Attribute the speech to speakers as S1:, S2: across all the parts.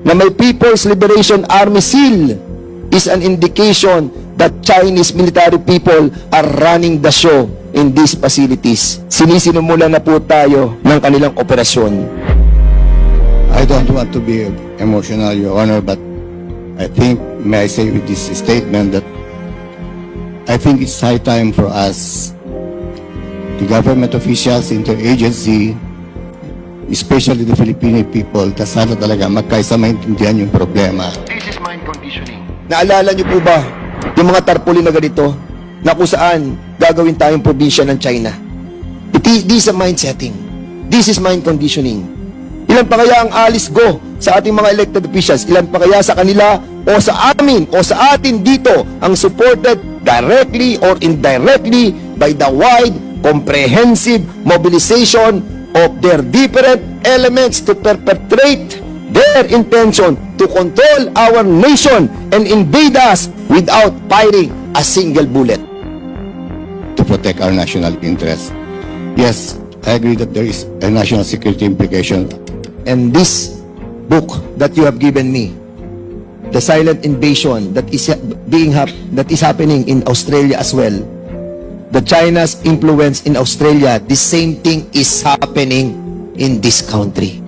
S1: na may People's Liberation Army seal is an indication that Chinese military people are running the show in these facilities. Sinisinumula na po tayo ng kanilang operasyon.
S2: I don't want to be emotional, Your Honor, but I think, may I say with this statement that I think it's high time for us, the government officials, interagency, especially the Filipino people, na sana talaga magkaisa maintindihan yung problema.
S3: This is mind conditioning.
S1: Naalala niyo po ba yung mga tarpaulin na ganito na kung saan gagawin tayong probinsya ng China? This is a mind setting. This is mind conditioning. Ilan pa kaya ang alis go sa ating mga elected officials? Ilan pa kaya sa kanila o sa amin o sa atin dito ang supported directly or indirectly by the wide, comprehensive mobilization of their different elements to perpetrate their intention to control our nation and invade us without firing a single bullet.
S2: To protect our national interest. Yes, I agree that there is a national security implication.
S1: And this book that you have given me, the silent invasion that is happening in Australia as well, the China's influence in Australia, the same thing is happening in this country.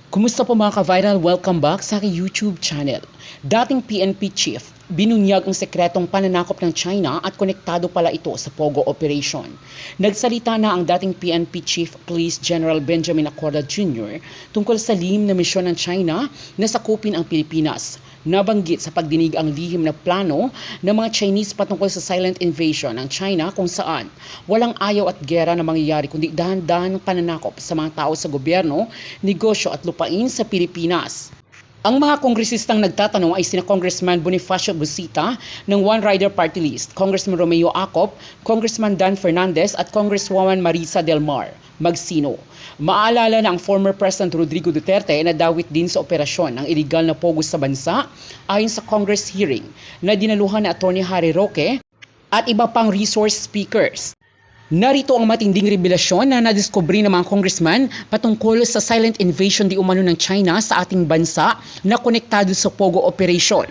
S4: Kumusta po mga ka-viral? Welcome back sa aking YouTube channel. Dating PNP chief, binunyag ang sekretong pananakop ng China at konektado pala ito sa Pogo Operation. Nagsalita na ang dating PNP Chief Police General Benjamin Acorda Jr. tungkol sa lihim na misyon ng China na sakupin ang Pilipinas. Nabanggit sa pagdinig ang lihim na plano ng mga Chinese patungkol sa silent invasion ng China kung saan walang ayaw at gera na mangyayari kundi dahan-dahan ng pananakop sa mga tao sa gobyerno, negosyo at lupain sa Pilipinas. Ang mga kongresistang nagtatanong ay sina Congressman Bonifacio Busita ng One Rider Party List, Congressman Romeo Acop, Congressman Dan Fernandez at Congresswoman Marisa Del Mar Magsino. Maalala na ang former President Rodrigo Duterte na dawit din sa operasyon ng iligal na pogo sa bansa ayon sa Congress hearing na dinaluhan na Atty. Harry Roque at iba pang resource speakers. Narito ang matinding revelasyon na nadiskubre ng mga congressman patungkol sa silent invasion di umano ng China sa ating bansa na konektado sa Pogo Operation.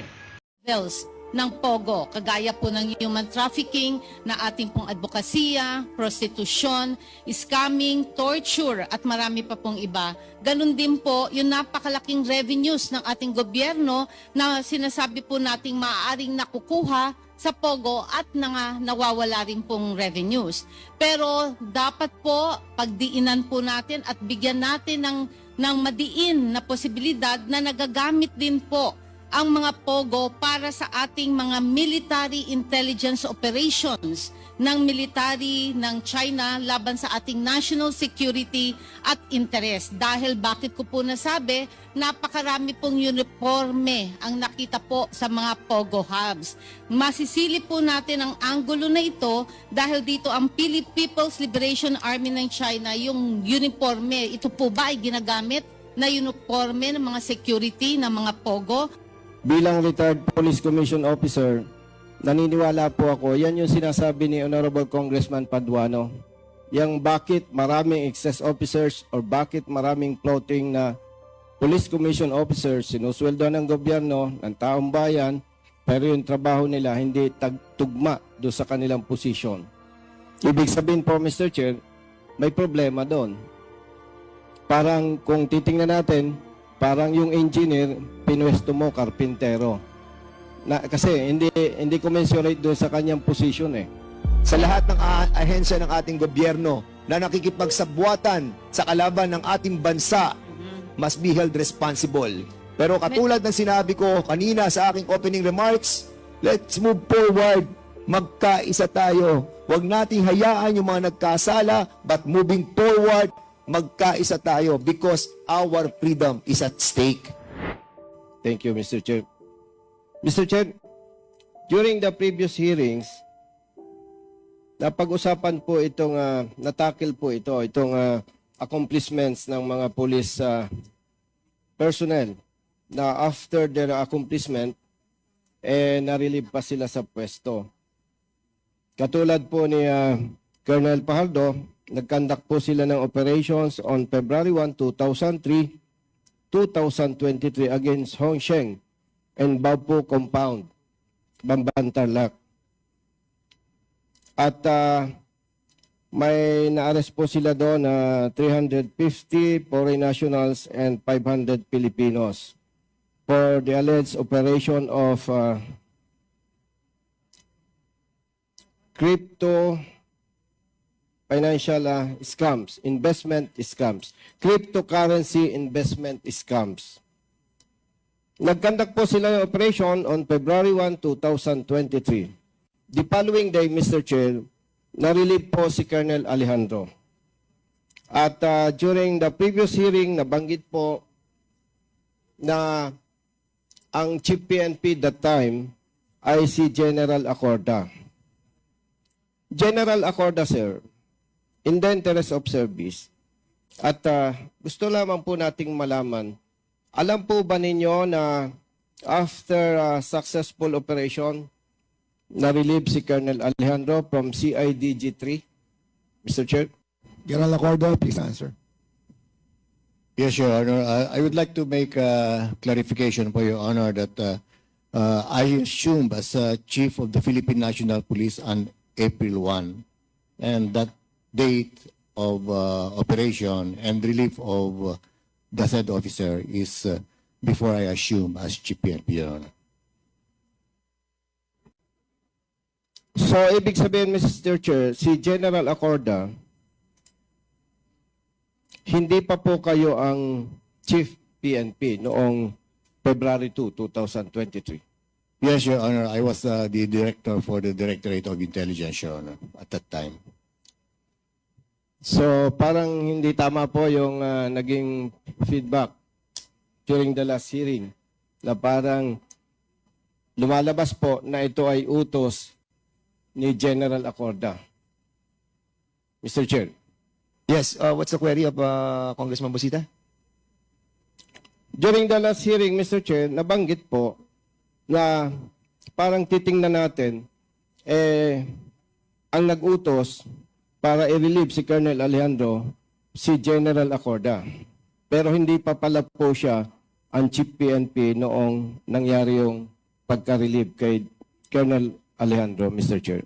S5: Levels ng Pogo, kagaya po ng human trafficking, na ating pong advokasya, prostitusyon, scamming, torture at marami pa pong iba. Ganun din po yung napakalaking revenues ng ating gobyerno na sinasabi po nating maaaring nakukuha sa Pogo at nawawala rin pong revenues. Pero dapat po pagdiinan po natin at bigyan natin ng madiin na posibilidad na nagagamit din po ang mga Pogo para sa ating mga military intelligence operations ng military ng China laban sa ating national security at interest. Dahil bakit ko po nasabi, napakarami pong uniforme ang nakita po sa mga Pogo hubs. Masisili po natin ang anggulo na ito dahil dito ang People's Liberation Army ng China, yung uniforme, ito po ba ay ginagamit na uniforme ng mga security ng mga Pogo?
S6: Bilang retired Police Commission Officer, naniniwala po ako, yan yung sinasabi ni Honorable Congressman Paduano. Yang bakit maraming excess officers or bakit maraming floating na Police Commission Officers, sinusweldo ng gobyerno, ng taong bayan, pero yung trabaho nila hindi tugma do sa kanilang posisyon. Ibig sabihin po, Mr. Chair, may problema doon. Parang kung titingnan natin, parang yung engineer, pinwesto mo, karpintero. Kasi hindi commensurate doon sa kanyang position eh.
S1: Sa lahat ng ahensya ng ating gobyerno na nakikipagsabwatan sa kalaban ng ating bansa, must be held responsible. Pero katulad ng sinabi ko kanina sa aking opening remarks, let's move forward. Magkaisa tayo. Huwag nating hayaan yung mga nagkasala, but moving forward, magkaisa tayo because our freedom is at stake.
S6: Thank you, Mr. Chair. Mr. Chair, during the previous hearings, napag-usapan po itong, natakil po itong accomplishments ng mga police personnel na after their accomplishment, na-relieve pa sila sa pwesto. Katulad po ni Colonel Pajardo, nag-conduct po sila ng operations on February 1, 2003 2023 against Hong Sheng and Baopo Compound, Bamban Tarlac. At may na-arrest po sila doon na 350 foreign nationals and 500 Filipinos for the alleged operation of crypto financial scams, investment scams, cryptocurrency investment scams. Nagkandak po sila ng operation on February 1, 2023. The following day, Mr. Chair, na-relieve po si Colonel Alejandro. At during the previous hearing, nabanggit po na ang Chief PNP that time ay si General Acorda. General Acorda, sir, in the interest of service, at gusto lamang po nating malaman, alam po ba ninyo na after successful operation, na-relieve si Colonel Alejandro from CIDG-3? Mr. Chair?
S1: General Acorda, please answer.
S2: Yes, Your Honor. I would like to make a clarification for Your Honor that I assumed as Chief of the Philippine National Police on April 1, and that date of operation and relief of the said officer is before I assume as Chief PNP, Your Honor.
S6: So, ibig sabihin, Mr. Chair, si General Acorda, hindi pa po kayo ang Chief PNP noong February 2, 2023.
S2: Yes, Your Honor. I was the director for the Directorate of Intelligence, Your Honor, at that time.
S6: So, parang hindi tama po yung naging feedback during the last hearing na parang lumalabas po na ito ay utos ni General Acorda. Mr. Chair.
S1: Yes, what's the query of Congressman Busita?
S6: During the last hearing, Mr. Chair, nabanggit po na parang titingnan natin, ang nag-utos para i-relieve si Colonel Alejandro, si General Acorda. Pero hindi pa pala po siya ang Chief PNP noong nangyari yung pagka-relieve kay Colonel Alejandro, Mr. Chair.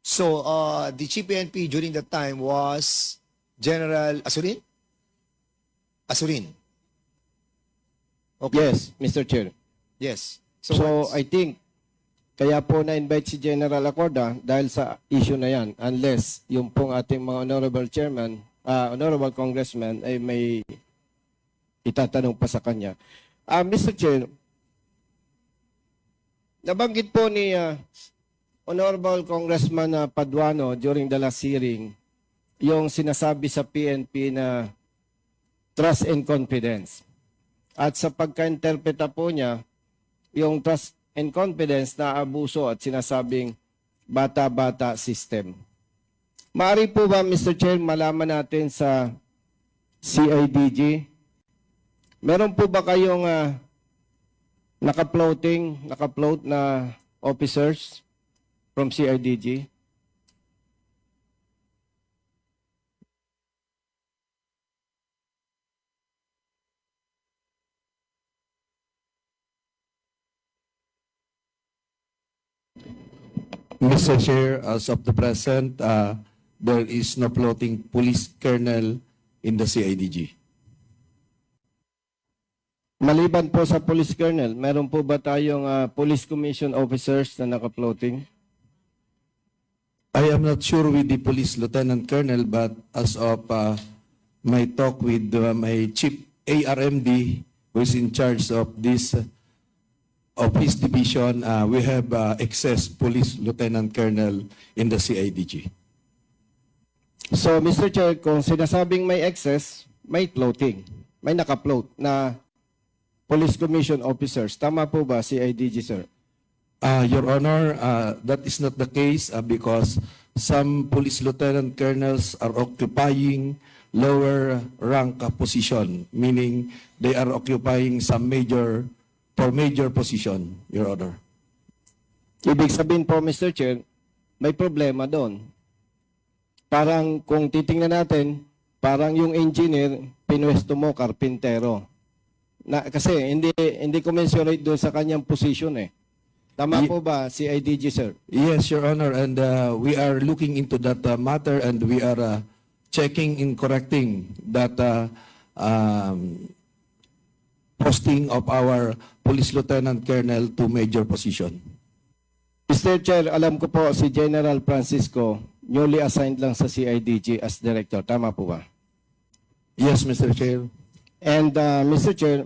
S1: So, the Chief PNP during that time was General Asurin? Asurin. Okay.
S6: Yes, Mr. Chair.
S1: Yes.
S6: So I think, kaya po na-invite si General Acorda dahil sa issue na yan, unless yung pong ating mga honorable chairman, honorable congressman ay may itatanong pa sa kanya. Mr. Chair, nabanggit po ni Honorable Congressman Paduano during the last hearing yung sinasabi sa PNP na trust and confidence. At sa pagka-interpreta po niya, yung trust and confidence na abuso at sinasabing bata-bata system. Maaari po ba, Mr. Chair, malaman natin sa CIDG, meron po ba kayong naka-float na officers from CIDG?
S3: Mr. Chair, as of the present, there is no floating police colonel in the CIDG.
S6: Maliban po sa police colonel, meron po ba tayong police commission officers na naka-floating?
S3: I am not sure with the police lieutenant colonel, but as of my talk with my chief ARMD, who is in charge of this of his division, we have excess police lieutenant colonel in the CIDG.
S6: So, Mr. Chair, kung sinasabing may excess, may floating. May naka-float na police commission officers. Tama po ba, CIDG, sir?
S3: Your Honor, that is not the case because some police lieutenant colonels are occupying lower rank position, meaning they are occupying some major position, Your Honor.
S6: Ibig sabihin po, Mr. Chair, may problema doon. Parang kung titingnan natin, parang yung engineer, pinwesto mo, karpintero. Kasi hindi commensurate doon sa kanyang position eh. Tama po ba, CIDG, sir?
S3: Yes, Your Honor, and we are looking into that matter, and we are checking and correcting that posting of our Police Lieutenant Colonel to major position.
S6: Mr. Chair, alam ko po si General Francisco newly assigned lang sa CIDG as director. Tama po ba?
S3: Yes, Mr. Chair.
S6: And Mr. Chair,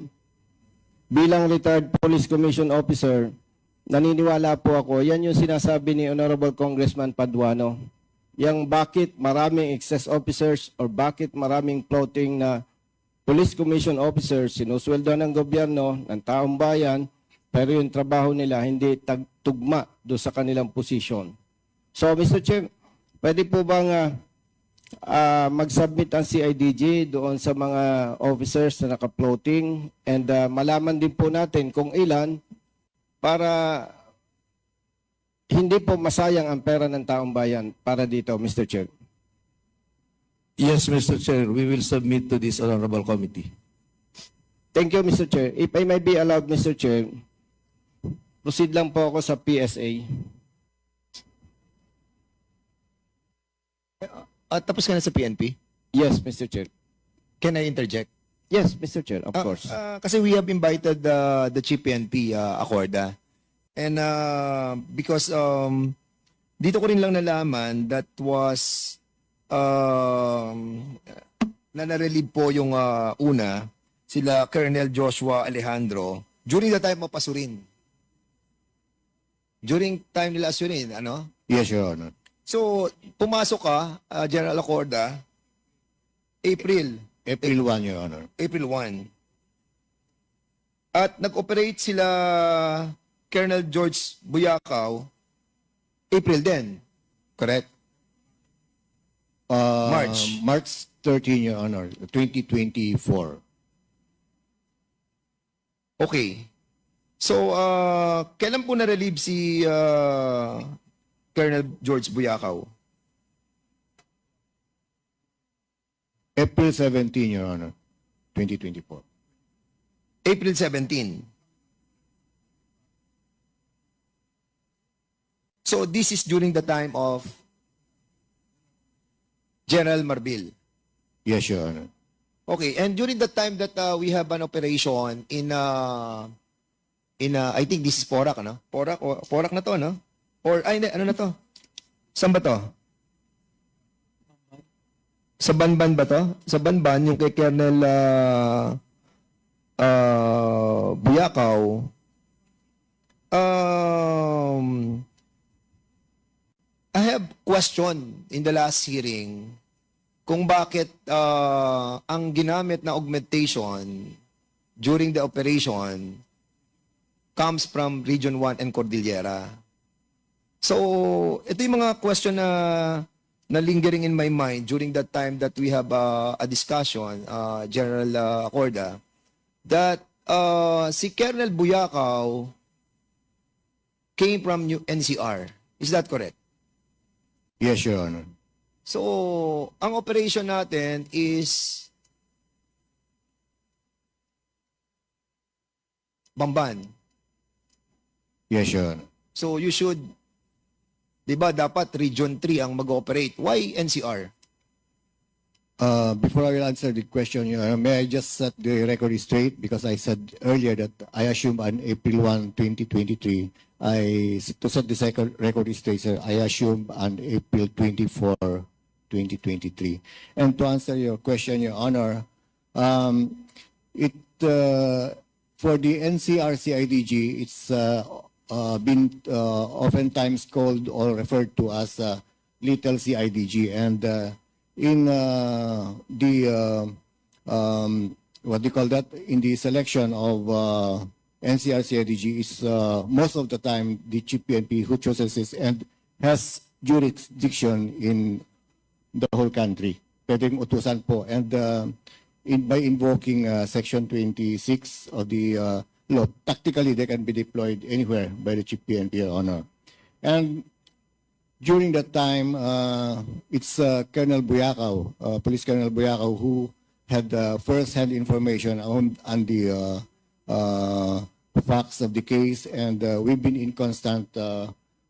S6: bilang retired Police Commission Officer, naniniwala po ako, yan yung sinasabi ni Honorable Congressman Paduano. Yang bakit maraming excess officers or bakit maraming floating na Police Commission Officers, sinusweldo ng gobyerno, ng taong bayan, pero yung trabaho nila hindi tugma do sa kanilang posisyon. So, Mr. Chair, pwede po bang mag-submit ang CIDG doon sa mga officers na naka-floating and malaman din po natin kung ilan para hindi po masayang ang pera ng taong bayan para dito, Mr. Chair.
S3: Yes, Mr. Chair, we will submit to this honorable committee.
S6: Thank you, Mr. Chair. If I may be allowed, Mr. Chair, proceed lang po ako sa PSA.
S1: Tapos ka na sa PNP?
S6: Yes, Mr. Chair.
S1: Can I interject?
S6: Yes, Mr. Chair, of course.
S1: Kasi we have invited the Chief PNP, Acorda. And because dito ko rin lang nalaman that was na-relieve po yung una, sila Colonel Joshua Alejandro, during the time of Pasurin. During time nila Asurin, ano?
S2: Yes, Your Honor.
S1: So, pumasok ka, General Acorda, April
S2: April 1, Your Honor.
S1: April 1. At nag-operate sila Colonel George Buyakaw, April din. Correct? March.
S2: March 13, Your Honor, 2024.
S1: Okay. So, kailan po na-relieve si Colonel George Buyakaw?
S2: April 17, Your Honor, 2024.
S1: April 17. So, this is during the time of General Marbil.
S2: Yes, Your Honor.
S1: Okay, and during the time that we have an operation in I think this is Porac, ano? Porac na to, no? Or ay hindi, ano na to? Saan ba to? Sa Banban ba to? Sa Banban yung kay Colonel Buyakaw. I have question in the last hearing kung bakit ang ginamit na augmentation during the operation comes from Region 1 and Cordillera. So, ito yung mga question na lingering in my mind during that time that we have a discussion, General Acorda, that si Colonel Buyakaw came from NCR. Is that correct?
S2: Yes, Your Honor.
S1: So, ang operation natin is Bamban.
S2: Yes, Your Honor.
S1: So, you should, di ba, dapat Region 3 ang mag-operate. Why NCR?
S2: Before I will answer the question, Your Honor, may I just set the record straight? Because I said earlier that I assume on April 1, 2023, to set the record straight, sir, I assume on April 24, 2023. And to answer your question, Your Honor, for the NCR-CIDG, it's been oftentimes called or referred to as Little CIDG. And in what do you call that? In the selection of NCR-CIDG, is most of the time the Chief PNP who chooses this and has jurisdiction in the whole country. Pwedeng utusan po. And by invoking Section 26 of the law, tactically they can be deployed anywhere by the Chief PNP, Your Honor. And during that time, it's Colonel Buyakaw, Police Colonel Buyakaw, who had first-hand information on the facts of the case, and we've been in constant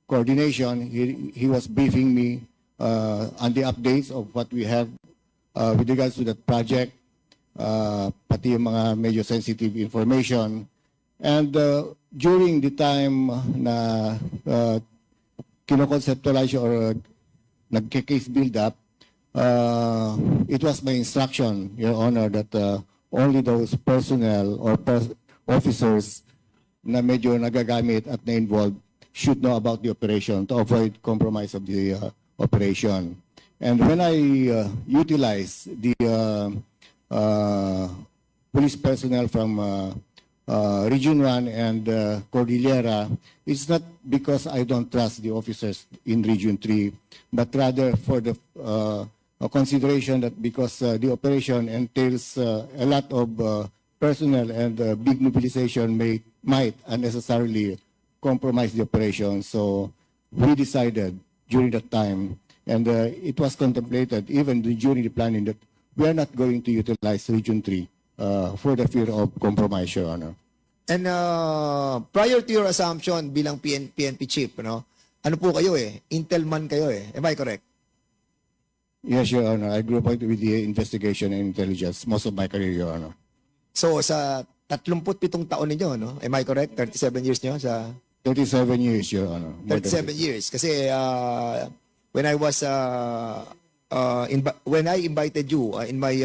S2: coordination. He was briefing me on the updates of what we have with regards to that project, pati yung mga medyo sensitive information. And during the time na kinoconceptualize or nagke-case build-up, it was my instruction, Your Honor, that only those personnel or officers na medyo nagagamit at na-involved should know about the operation to avoid compromise of the operation. And when I utilize the police personnel from Region 1 and Cordillera, it's not because I don't trust the officers in Region 3, but rather for the consideration that because the operation entails a lot of personnel and big mobilization might unnecessarily compromise the operation. So we decided during that time, and it was contemplated even during the planning, that we are not going to utilize Region 3 for the fear of compromise, Your Honor.
S1: And prior to your assumption bilang PNP chief, ano po kayo Intel man kayo Am I correct?
S2: Yes, Your Honor. I grew up with the investigation and intelligence most of my career, Your Honor.
S1: So sa 37 taon ninyo, no? Am I correct? 37 years nyo sa
S2: 37 years, Your Honor. More than
S1: 37 years. Kasi when I was when I invited you in my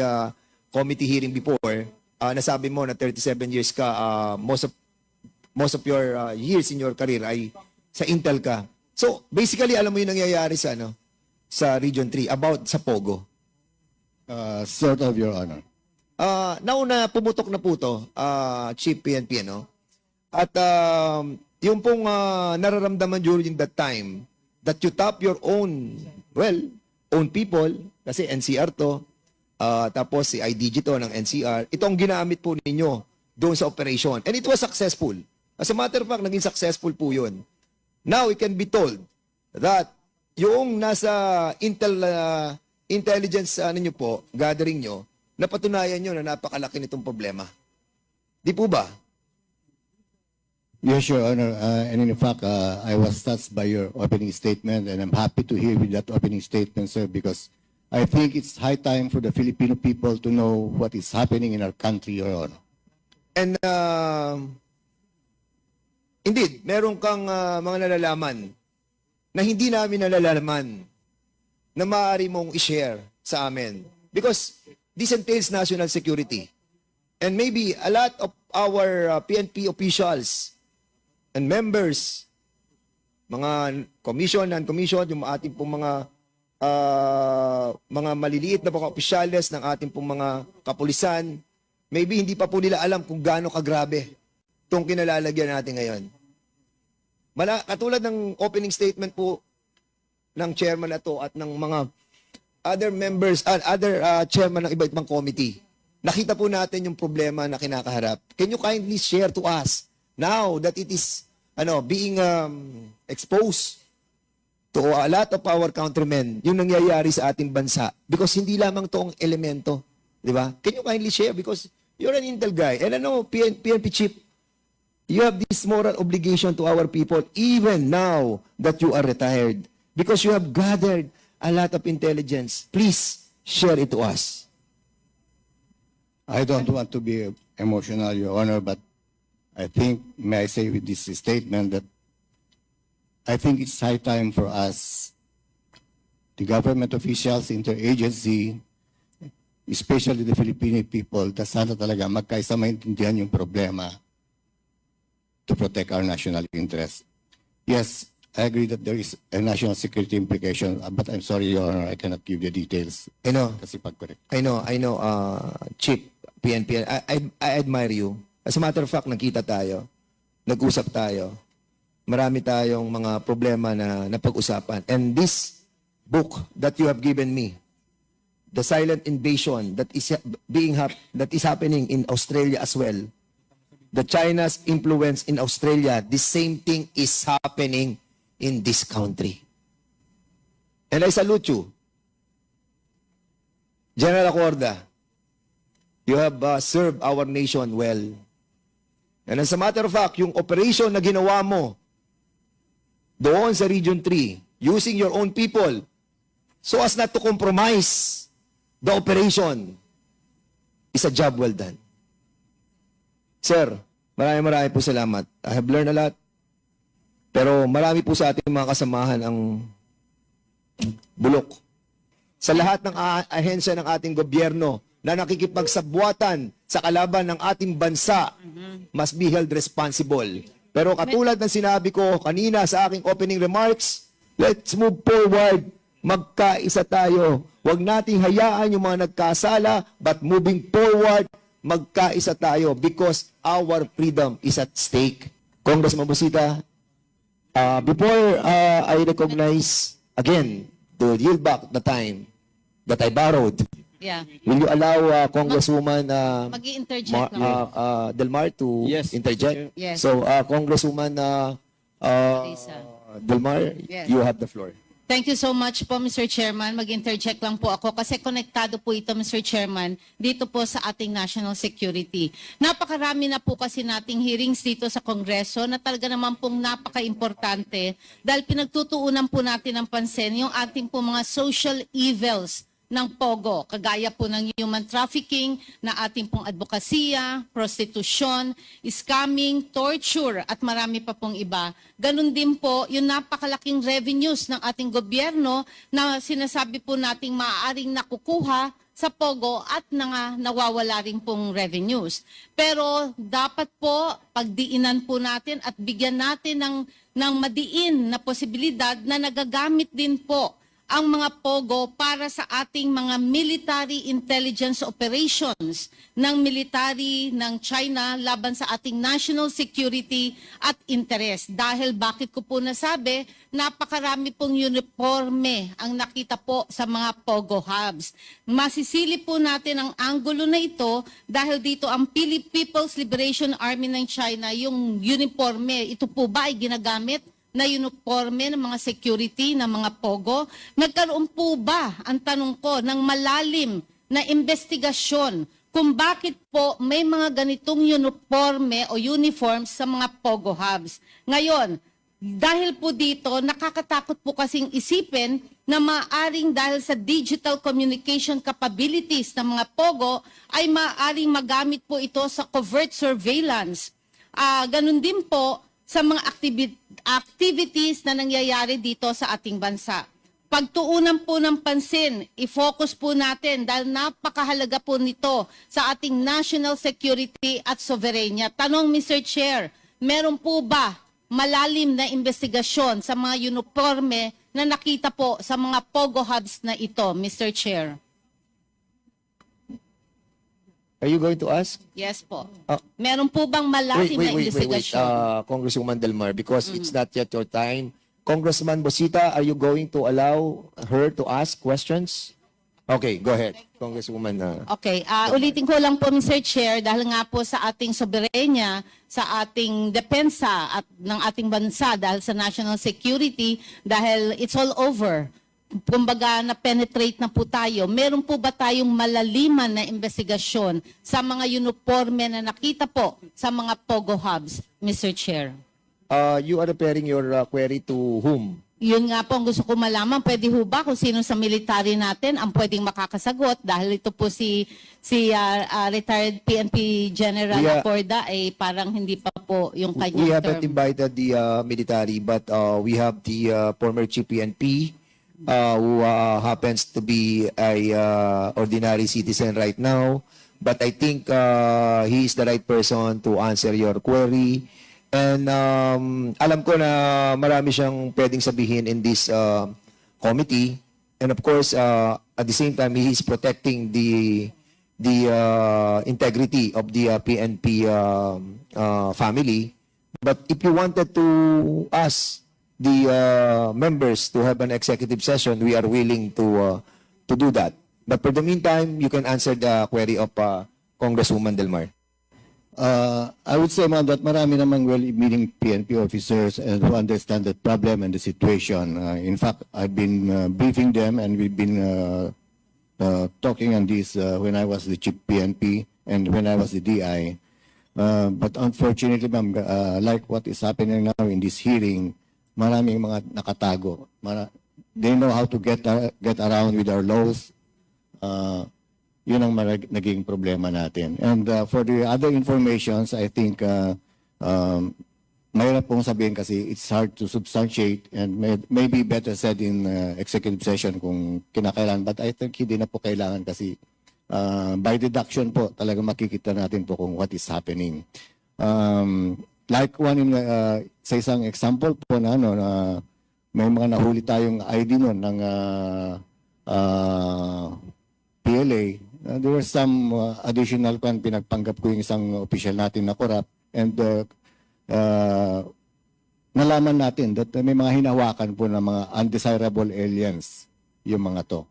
S1: committee hearing before, nasabi mo na 37 years ka, most of your years in your career ay sa Intel ka. So basically alam mo yung nangyayari sa sa Region 3 about sa Pogo.
S2: Sort of, Your Honor.
S1: Nauna pumutok na po to, Chief PNP, no? At yung pong nararamdaman during that time that you tap your own people, kasi NCR to, tapos si IDG to ng NCR, itong ginamit po ninyo doon sa operation. And it was successful. As a matter of fact, naging successful po yun. Now, it can be told that yung nasa intelligence ninyo po, gathering nyo, napatunayan nyo na napakalaki nitong problema. Di po ba?
S2: Yes, Your Honor. And in fact, I was touched by your opening statement, and I'm happy to hear with that opening statement, sir, because I think it's high time for the Filipino people to know what is happening in our country, Your Honor.
S1: And indeed, meron kang mga nalalaman na hindi namin nalalaman na maaari mong i-share sa amin. Because this entails national security. And maybe a lot of our PNP officials and members, mga commission, non-commission, yung ating pong mga maliliit na mga opisyales ng ating pong mga kapulisan, maybe hindi pa po nila alam kung gaano kagrabe itong kinalalagyan natin ngayon. Katulad ng opening statement po ng chairman na to at ng mga other members, other chairman ng iba-ibang committee, nakita po natin yung problema na kinakaharap. Can you kindly share to us now that it is being exposed to a lot of our countrymen, yung nangyayari sa ating bansa? Because hindi lamang to ang elemento, di ba? Can you kindly share? Because you're an Intel guy. And PNP chief, you have this moral obligation to our people even now that you are retired. Because you have gathered a lot of intelligence. Please share it to us.
S2: I don't want to be emotional, Your Honor, but I think, may I say with this statement, that I think it's high time for us, the government officials, interagency, especially the Filipino people, na sana talaga magkaisa maintindihan yung problema to protect our national interest. Yes, I agree that there is a national security implication, but I'm sorry, Your Honor, I cannot give the details.
S1: I know.
S2: Kasi pag-correct.
S1: I know, Chief PNP, I admire you. As a matter of fact, nagkita tayo, nag-usap tayo, marami tayong mga problema na napag-usapan. And this book that you have given me, The Silent Invasion that is happening in Australia as well, the China's influence in Australia, the same thing is happening in this country. And I salute you. General Acorda, you have served our nation well. And as a matter of fact, yung operation na ginawa mo doon sa Region 3, using your own people, so as not to compromise the operation, is a job well done. Sir, maraming po salamat. I have learned a lot. Pero marami po sa ating mga kasamahan ang bulok. Sa lahat ng ahensya ng ating gobyerno na nakikipagsabwatan sa kalaban ng ating bansa, must be held responsible. Pero katulad ng sinabi ko kanina sa aking opening remarks, let's move forward. Magkaisa tayo. Huwag nating hayaan yung mga nagkasala, but moving forward, magkaisa tayo because our freedom is at stake. Congressman Busita, before I recognize again to yield back the time that I borrowed,
S5: Yeah.
S1: will you allow Congresswoman
S5: Mag-i-interject lang.
S1: Delmar to
S6: Yes,
S1: interject?
S5: Mr. Chair. Yes.
S1: So, Congresswoman
S5: Lisa.
S1: Delmar,
S5: Yes.
S1: you have the floor.
S5: Thank you so much po, Mr. Chairman. Mag-interject lang po ako kasi konektado po ito, Mr. Chairman, dito po sa ating national security. Napakarami na po kasi nating hearings dito sa Kongreso na talaga naman pong napaka-importante dahil pinagtutuunan po natin ng pansin yung ating po mga social evils ng POGO, kagaya po ng human trafficking, na ating pong advokasya, prostitusyon, scamming, torture, at marami pa pong iba. Ganun din po yung napakalaking revenues ng ating gobyerno na sinasabi po nating maaaring nakukuha sa POGO at nawawala rin pong revenues. Pero dapat po pagdiinan po natin at bigyan natin ng madiin na posibilidad na nagagamit din po ang mga POGO para sa ating mga military intelligence operations ng military ng China laban sa ating national security at interest. Dahil bakit ko po nasabi, napakarami pong uniforme ang nakita po sa mga POGO hubs. Masisili po natin ang anggulo na ito dahil dito ang People's Liberation Army ng China, yung uniforme, ito po ba ay ginagamit na uniforme ng mga security ng mga POGO? Nagkaroon po ba, ang tanong ko, ng malalim na investigasyon kung bakit po may mga ganitong uniforme o uniforms sa mga POGO hubs? Ngayon, dahil po dito, nakakatakot po kasing isipin na maaring dahil sa digital communication capabilities ng mga POGO ay maaring magamit po ito sa covert surveillance. Ganun din po sa mga activities na nangyayari dito sa ating bansa. Pagtuunan po ng pansin, i-focus po natin dahil napakahalaga po nito sa ating national security at soberenya. Tanong, Mr. Chair, meron po ba malalim na investigasyon sa mga uniforme na nakita po sa mga POGO hubs na ito, Mr. Chair?
S1: Are you going to ask?
S5: Yes po. Meron po bang malalim na investigasyon?
S1: Congresswoman Delmar, because it's not yet your time. Congressman Busita, are you going to allow her to ask questions? Okay, go ahead. Congresswoman.
S5: Okay, ulitin ko lang po, Mr. Chair, dahil nga po sa ating soberenya, sa ating depensa at ng ating bansa, dahil sa national security, dahil it's all over. Kumbaga, na-penetrate na po tayo. Meron po ba tayong malaliman na investigasyon sa mga uniforme na nakita po sa mga POGO hubs, Mr. Chair?
S1: You are referring your query to whom?
S5: Yun nga po ang gusto ko malaman. Pwede ho ba kung sino sa military natin ang pwedeng makakasagot? Dahil ito po si retired PNP General Acorda ay parang hindi pa po yung kanyang
S1: We
S5: term.
S1: haven't invited the military, but we have the former chief PNP who happens to be a ordinary citizen right now. But I think he is the right person to answer your query. And alam ko na marami siyang pwedeng sabihin in this committee. And of course, at the same time, he is protecting the integrity of the PNP family. But if you wanted to ask the members to have an executive session, we are willing to do that. But for the meantime, you can answer the query of Congresswoman Delmar.
S2: I would say, ma'am, that marami namang well-meaning PNP officers and who understand the problem and the situation. In fact, I've been briefing them, and we've been talking on this when I was the chief PNP and when I was the DI. But unfortunately, ma'am, like what is happening now in this hearing, maraming mga nakatago. They know how to get around with our laws. Yun ang naging problema natin. And for the other informations, I think mahirap pong sabihin kasi it's hard to substantiate and maybe better said in executive session kung kinakailangan. But I think hindi na po kailangan kasi by deduction po talaga makikita natin po kung what is happening. Like sa isang example po na may mga nahuli tayong ID noon ng PLA. There were some additional pinagpanggap ko yung isang official natin na corrupt, and nalaman natin that may mga hinawakan po ng mga undesirable aliens yung mga to.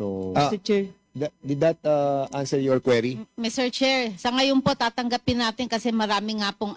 S1: Mr. Chair. Did that answer your query?
S5: Mr. Chair, sa ngayon po tatanggapin natin kasi marami nga pong